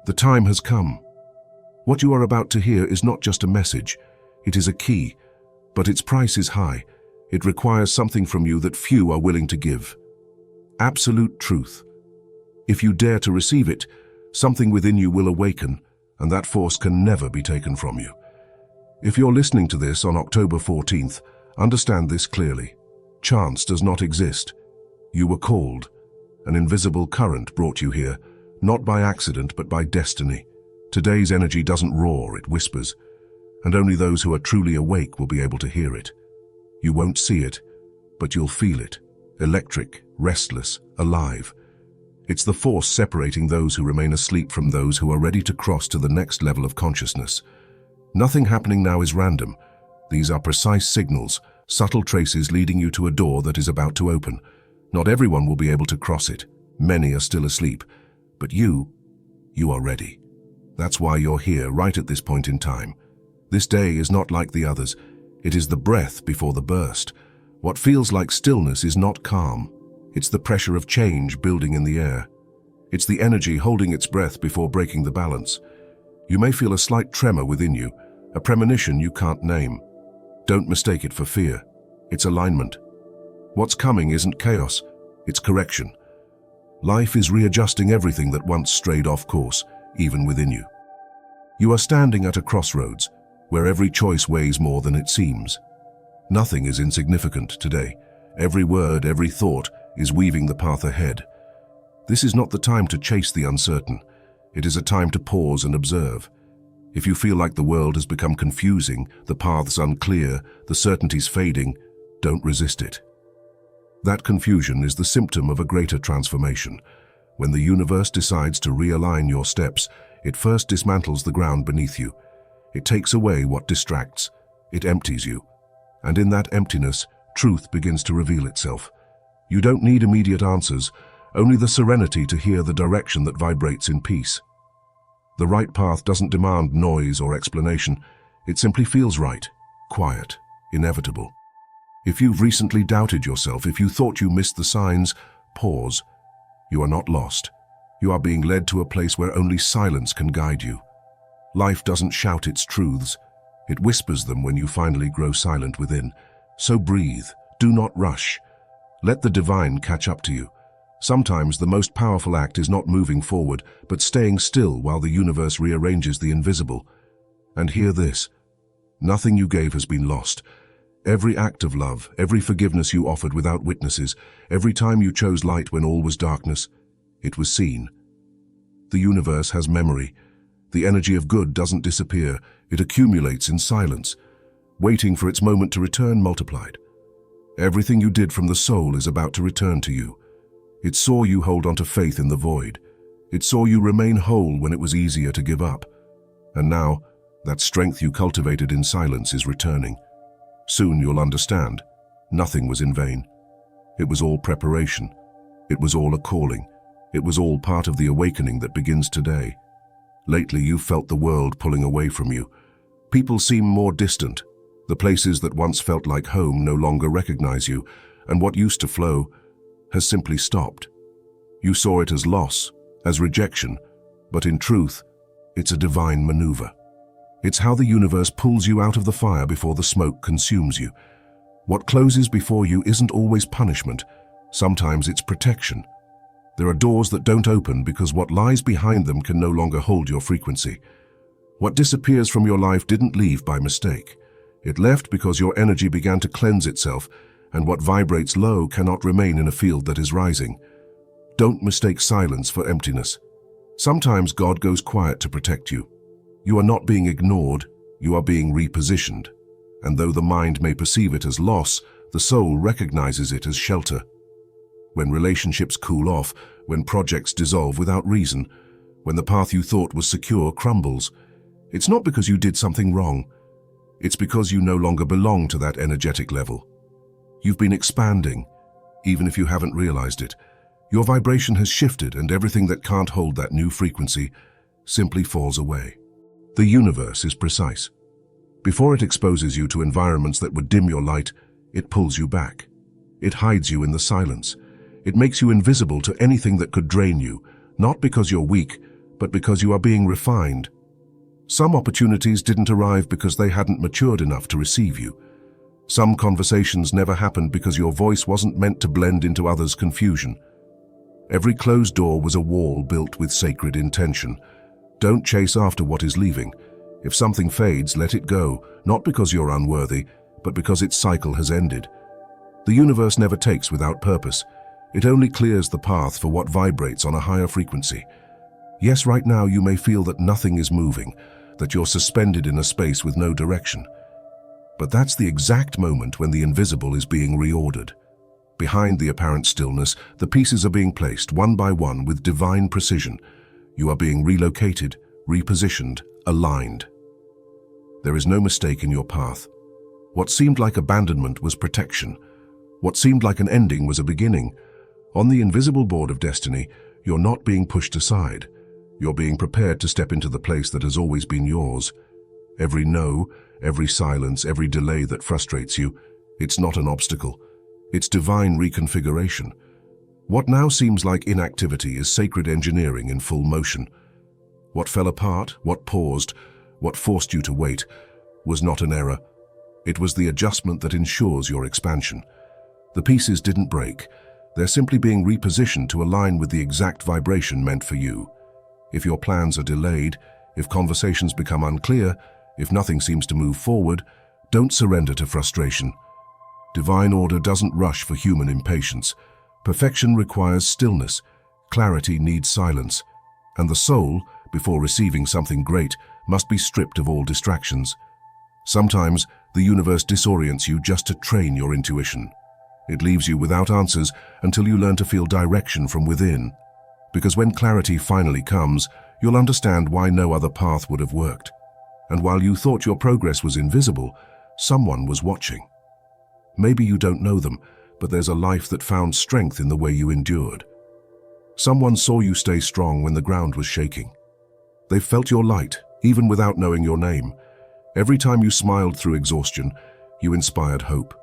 The time has come. What you are about to hear is not just a message. It is a key, but its price is high. It requires something from you that few are willing to give. Absolute truth. If you dare to receive it, something within you will awaken, and that force can never be taken from you. If you're listening to this on October 14th, understand this clearly. Chance does not exist. You were called. An invisible current brought you here, not by accident but by destiny. Today's energy doesn't roar, it whispers, and only those who are truly awake will be able to hear it. You won't see it, but you'll feel it. Electric, restless, alive. It's the force separating those who remain asleep from those who are ready to cross to the next level of consciousness. Nothing happening now is random. These are precise signals, subtle traces leading you to a door that is about to open. Not everyone will be able to cross it. Many are still asleep. But you are ready. That's why you're here right at this point in time. This day is not like the others. It is the breath before the burst. What feels like stillness is not calm. It's the pressure of change building in the air. It's the energy holding its breath before breaking the balance. You may feel a slight tremor within you, a premonition you can't name. Don't mistake it for fear. It's alignment. What's coming isn't chaos, it's correction. Life is readjusting everything that once strayed off course, even within you. You are standing at a crossroads, where every choice weighs more than it seems. Nothing is insignificant today. Every word, every thought is weaving the path ahead. This is not the time to chase the uncertain. It is a time to pause and observe. If you feel like the world has become confusing, the paths unclear, the certainties fading, don't resist it. That confusion is the symptom of a greater transformation. When the universe decides to realign your steps, it first dismantles the ground beneath you. It takes away what distracts. It empties you. And in that emptiness, truth begins to reveal itself. You don't need immediate answers, only the serenity to hear the direction that vibrates in peace. The right path doesn't demand noise or explanation. It simply feels right, quiet, inevitable. If you've recently doubted yourself, if you thought you missed the signs, pause. You are not lost. You are being led to a place where only silence can guide you. Life doesn't shout its truths. It whispers them when you finally grow silent within. So breathe. Do not rush. Let the divine catch up to you. Sometimes the most powerful act is not moving forward, but staying still while the universe rearranges the invisible. And hear this. Nothing you gave has been lost. Every act of love, every forgiveness you offered without witnesses, every time you chose light when all was darkness, it was seen. The universe has memory. The energy of good doesn't disappear. It accumulates in silence, waiting for its moment to return multiplied. Everything you did from the soul is about to return to you. It saw you hold on to faith in the void. It saw you remain whole when it was easier to give up. And now, that strength you cultivated in silence is returning. Soon you'll understand. Nothing was in vain. It was all preparation. It was all a calling. It was all part of the awakening that begins today. Lately, you've felt the world pulling away from you. People seem more distant. The places that once felt like home no longer recognize you, and what used to flow has simply stopped. You saw it as loss, as rejection, but in truth, it's a divine maneuver. It's how the universe pulls you out of the fire before the smoke consumes you. What closes before you isn't always punishment. Sometimes it's protection. There are doors that don't open because what lies behind them can no longer hold your frequency. What disappears from your life didn't leave by mistake. It left because your energy began to cleanse itself, and what vibrates low cannot remain in a field that is rising. Don't mistake silence for emptiness. Sometimes God goes quiet to protect you. You are not being ignored, you are being repositioned. And though the mind may perceive it as loss, the soul recognizes it as shelter. When relationships cool off, when projects dissolve without reason, when the path you thought was secure crumbles, it's not because you did something wrong. It's because you no longer belong to that energetic level. You've been expanding, even if you haven't realized it. Your vibration has shifted, and everything that can't hold that new frequency simply falls away. The universe is precise. Before it exposes you to environments that would dim your light, it pulls you back. It hides you in the silence. It makes you invisible to anything that could drain you, not because you're weak, but because you are being refined. Some opportunities didn't arrive because they hadn't matured enough to receive you. Some conversations never happened because your voice wasn't meant to blend into others' confusion. Every closed door was a wall built with sacred intention. Don't chase after what is leaving. If something fades, let it go, not because you're unworthy, but because its cycle has ended. The universe never takes without purpose. It only clears the path for what vibrates on a higher frequency. Yes, right now you may feel that nothing is moving, that you're suspended in a space with no direction. But that's the exact moment when the invisible is being reordered. Behind the apparent stillness, the pieces are being placed one by one with divine precision. You are being relocated, repositioned, aligned. There is no mistake in your path. What seemed like abandonment was protection. What seemed like an ending was a beginning. On the invisible board of destiny, you're not being pushed aside. You're being prepared to step into the place that has always been yours. Every no, every silence, every delay that frustrates you, it's not an obstacle. It's divine reconfiguration. What now seems like inactivity is sacred engineering in full motion. What fell apart, what paused, what forced you to wait, was not an error. It was the adjustment that ensures your expansion. The pieces didn't break. They're simply being repositioned to align with the exact vibration meant for you. If your plans are delayed, if conversations become unclear, if nothing seems to move forward, don't surrender to frustration. Divine order doesn't rush for human impatience. Perfection requires stillness. Clarity needs silence. And the soul, before receiving something great, must be stripped of all distractions. Sometimes the universe disorients you just to train your intuition. It leaves you without answers until you learn to feel direction from within. Because when clarity finally comes, you'll understand why no other path would have worked. And while you thought your progress was invisible, someone was watching. Maybe you don't know them, but there's a life that found strength in the way you endured. Someone saw you stay strong when the ground was shaking. They felt your light, even without knowing your name. Every time you smiled through exhaustion, you inspired hope.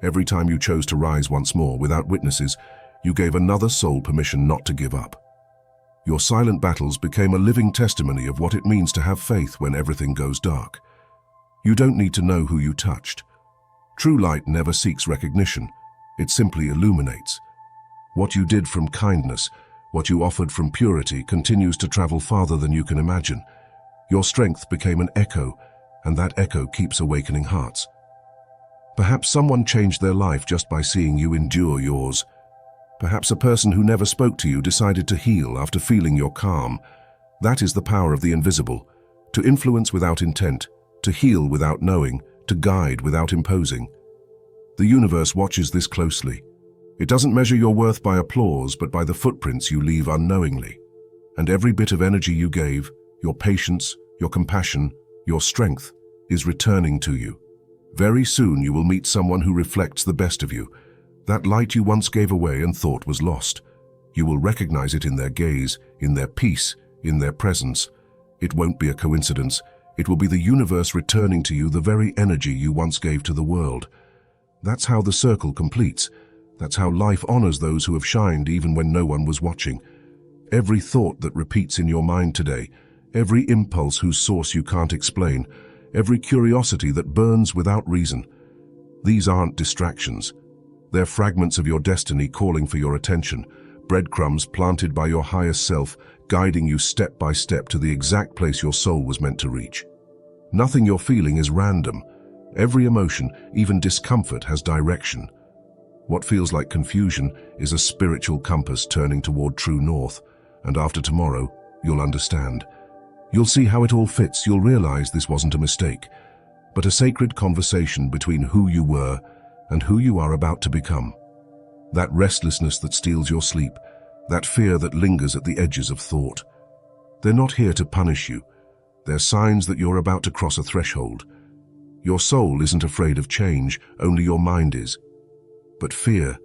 Every time you chose to rise once more without witnesses, you gave another soul permission not to give up. Your silent battles became a living testimony of what it means to have faith when everything goes dark. You don't need to know who you touched. True light never seeks recognition. It simply illuminates. What you did from kindness, what you offered from purity, continues to travel farther than you can imagine. Your strength became an echo, and that echo keeps awakening hearts. Perhaps someone changed their life just by seeing you endure yours. Perhaps a person who never spoke to you decided to heal after feeling your calm. That is the power of the invisible, to influence without intent, to heal without knowing, to guide without imposing. The universe watches this closely. It doesn't measure your worth by applause, but by the footprints you leave unknowingly. And every bit of energy you gave, your patience, your compassion, your strength, is returning to you. Very soon you will meet someone who reflects the best of you. That light you once gave away and thought was lost. You will recognize it in their gaze, in their peace, in their presence. It won't be a coincidence. It will be the universe returning to you the very energy you once gave to the world. That's how the circle completes. That's how life honors those who have shined even when no one was watching. Every thought that repeats in your mind today, every impulse whose source you can't explain, every curiosity that burns without reason. These aren't distractions. They're fragments of your destiny calling for your attention, breadcrumbs planted by your highest self, guiding you step by step to the exact place your soul was meant to reach. Nothing you're feeling is random. Every emotion, even discomfort, has direction. What feels like confusion is a spiritual compass turning toward true north, and after tomorrow, you'll understand. You'll see how it all fits. You'll realize this wasn't a mistake, but a sacred conversation between who you were and who you are about to become. That restlessness that steals your sleep, that fear that lingers at the edges of thought. They're not here to punish you. They're signs that you're about to cross a threshold. Your soul isn't afraid of change, only your mind is. But fear,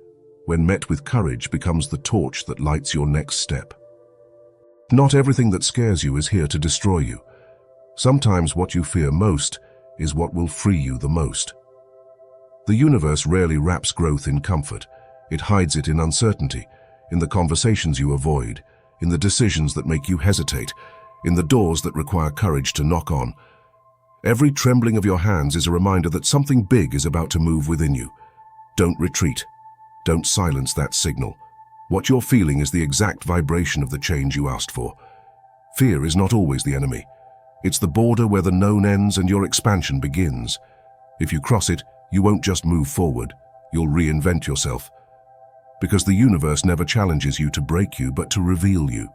when met with courage, becomes the torch that lights your next step. Not everything that scares you is here to destroy you. Sometimes what you fear most is what will free you the most. The universe rarely wraps growth in comfort. It hides it in uncertainty, in the conversations you avoid, in the decisions that make you hesitate, in the doors that require courage to knock on. Every trembling of your hands is a reminder that something big is about to move within you. Don't retreat. Don't silence that signal. What you're feeling is the exact vibration of the change you asked for. Fear is not always the enemy. It's the border where the known ends and your expansion begins. If you cross it, you won't just move forward, you'll reinvent yourself. Because the universe never challenges you to break you, but to reveal you.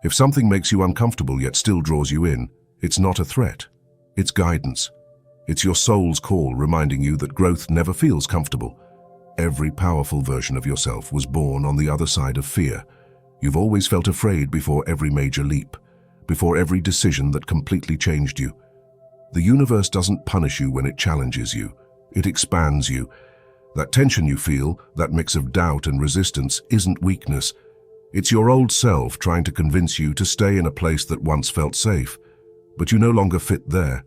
If something makes you uncomfortable yet still draws you in, it's not a threat. It's guidance. It's your soul's call reminding you that growth never feels comfortable. Every powerful version of yourself was born on the other side of fear. You've always felt afraid before every major leap, before every decision that completely changed you. The universe doesn't punish you when it challenges you. It expands you. That tension you feel, that mix of doubt and resistance, isn't weakness. It's your old self trying to convince you to stay in a place that once felt safe, but you no longer fit there.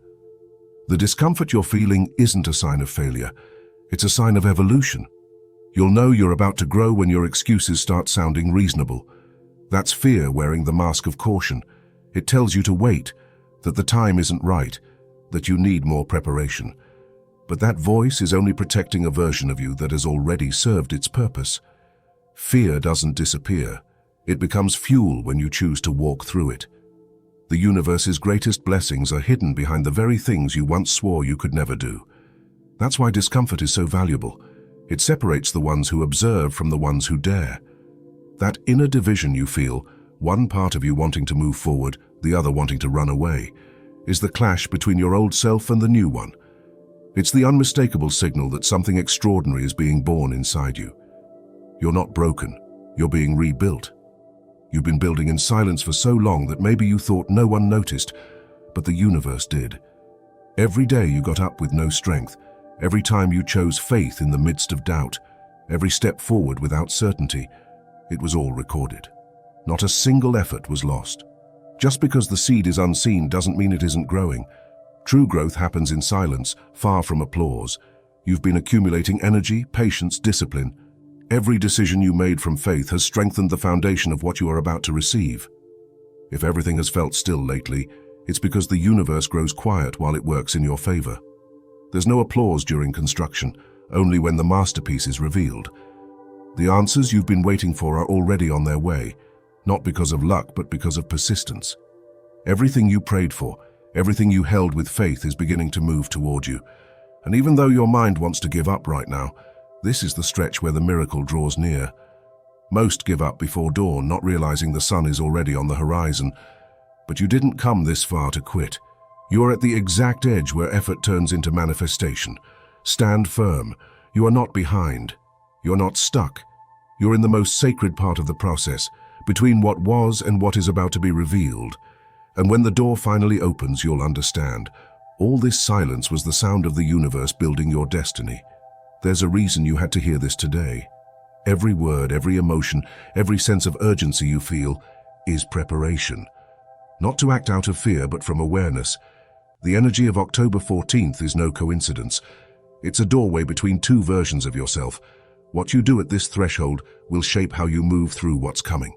The discomfort you're feeling isn't a sign of failure. It's a sign of evolution. You'll know you're about to grow when your excuses start sounding reasonable. That's fear wearing the mask of caution. It tells you to wait, that the time isn't right, that you need more preparation. But that voice is only protecting a version of you that has already served its purpose. Fear doesn't disappear. It becomes fuel when you choose to walk through it. The universe's greatest blessings are hidden behind the very things you once swore you could never do. That's why discomfort is so valuable. It separates the ones who observe from the ones who dare. That inner division you feel, one part of you wanting to move forward, the other wanting to run away, is the clash between your old self and the new one. It's the unmistakable signal that something extraordinary is being born inside you. You're not broken. You're being rebuilt. You've been building in silence for so long that maybe you thought no one noticed, but the universe did. Every day you got up with no strength, every time you chose faith in the midst of doubt, every step forward without certainty, it was all recorded. Not a single effort was lost. Just because the seed is unseen doesn't mean it isn't growing. True growth happens in silence, far from applause. You've been accumulating energy, patience, discipline. Every decision you made from faith has strengthened the foundation of what you are about to receive. If everything has felt still lately, it's because the universe grows quiet while it works in your favor. There's no applause during construction, only when the masterpiece is revealed. The answers you've been waiting for are already on their way, not because of luck, but because of persistence. Everything you prayed for, everything you held with faith is beginning to move toward you. And even though your mind wants to give up right now, this is the stretch where the miracle draws near. Most give up before dawn, not realizing the sun is already on the horizon. But you didn't come this far to quit. You're at the exact edge where effort turns into manifestation. Stand firm. You are not behind. You're not stuck. You're in the most sacred part of the process, between what was and what is about to be revealed. And when the door finally opens, you'll understand. All this silence was the sound of the universe building your destiny. There's a reason you had to hear this today. Every word, every emotion, every sense of urgency you feel is preparation. Not to act out of fear, but from awareness. The energy of October 14th is no coincidence. It's a doorway between two versions of yourself. What you do at this threshold will shape how you move through what's coming.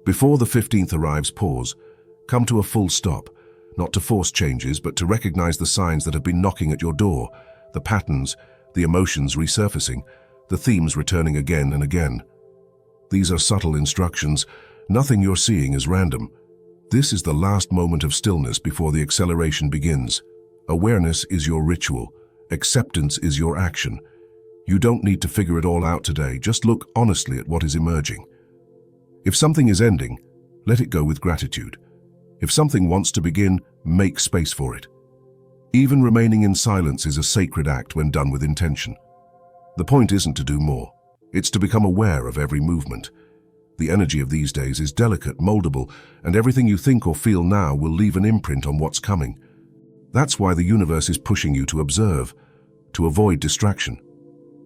Before the 15th arrives, pause. Come to a full stop, not to force changes, but to recognize the signs that have been knocking at your door, the patterns, the emotions resurfacing, the themes returning again and again. These are subtle instructions. Nothing you're seeing is random. This is the last moment of stillness before the acceleration begins. Awareness is your ritual. Acceptance is your action. You don't need to figure it all out today. Just look honestly at what is emerging. If something is ending, let it go with gratitude. If something wants to begin, make space for it. Even remaining in silence is a sacred act when done with intention. The point isn't to do more. It's to become aware of every movement. The energy of these days is delicate, moldable, and everything you think or feel now will leave an imprint on what's coming. That's why the universe is pushing you to observe, to avoid distraction.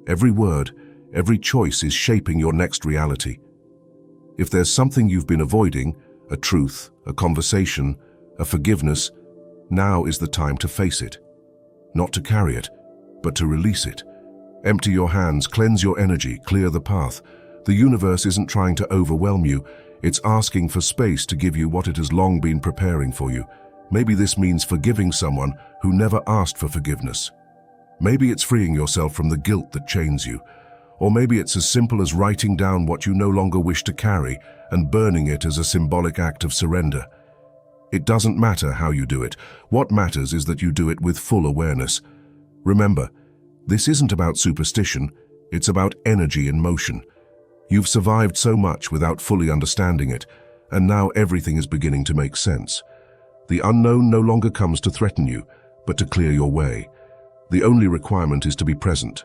Every word, every choice is shaping your next reality. If there's something you've been avoiding, a truth, a conversation, a forgiveness, now is the time to face it. Not to carry it, but to release it. Empty your hands, cleanse your energy, clear the path. The universe isn't trying to overwhelm you, It's asking for space to give you what it has long been preparing for you. Maybe this means forgiving someone who never asked for forgiveness. Maybe it's freeing yourself from the guilt that chains you. Or maybe it's as simple as writing down what you no longer wish to carry and burning it as a symbolic act of surrender. It doesn't matter how you do it. What matters is that you do it with full awareness. Remember, this isn't about superstition, it's about energy in motion. You've survived so much without fully understanding it, and now everything is beginning to make sense. The unknown no longer comes to threaten you, but to clear your way. The only requirement is to be present.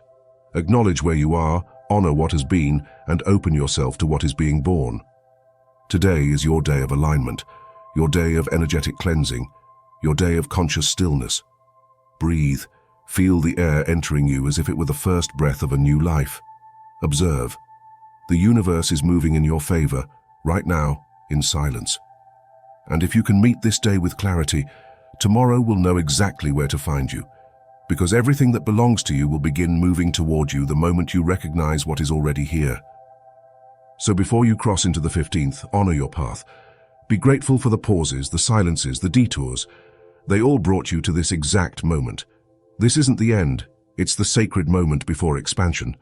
Acknowledge where you are, honor what has been, and open yourself to what is being born. Today is your day of alignment, your day of energetic cleansing, your day of conscious stillness. Breathe. Feel the air entering you as if it were the first breath of a new life. Observe. The universe is moving in your favor, right now, in silence. And if you can meet this day with clarity, tomorrow will know exactly where to find you, because everything that belongs to you will begin moving toward you the moment you recognize what is already here. So before you cross into the 15th, honor your path. Be grateful for the pauses, the silences, the detours. They all brought you to this exact moment. This isn't the end, it's the sacred moment before expansion.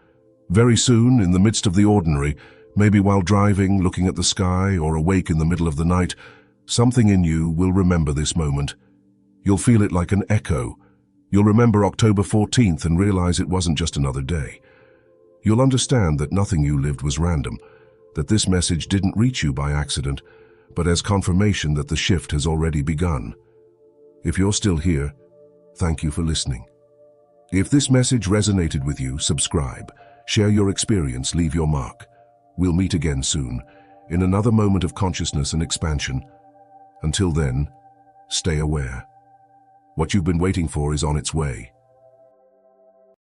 Very soon, in the midst of the ordinary, maybe while driving, looking at the sky, or awake in the middle of the night, something in you will remember this moment. You'll feel it like an echo. You'll remember October 14th and realize it wasn't just another day. You'll understand that nothing you lived was random, that this message didn't reach you by accident, but as confirmation that the shift has already begun. If you're still here, thank you for listening. If this message resonated with you, subscribe, share your experience, leave your mark. We'll meet again soon, in another moment of consciousness and expansion. Until then, stay aware. What you've been waiting for is on its way.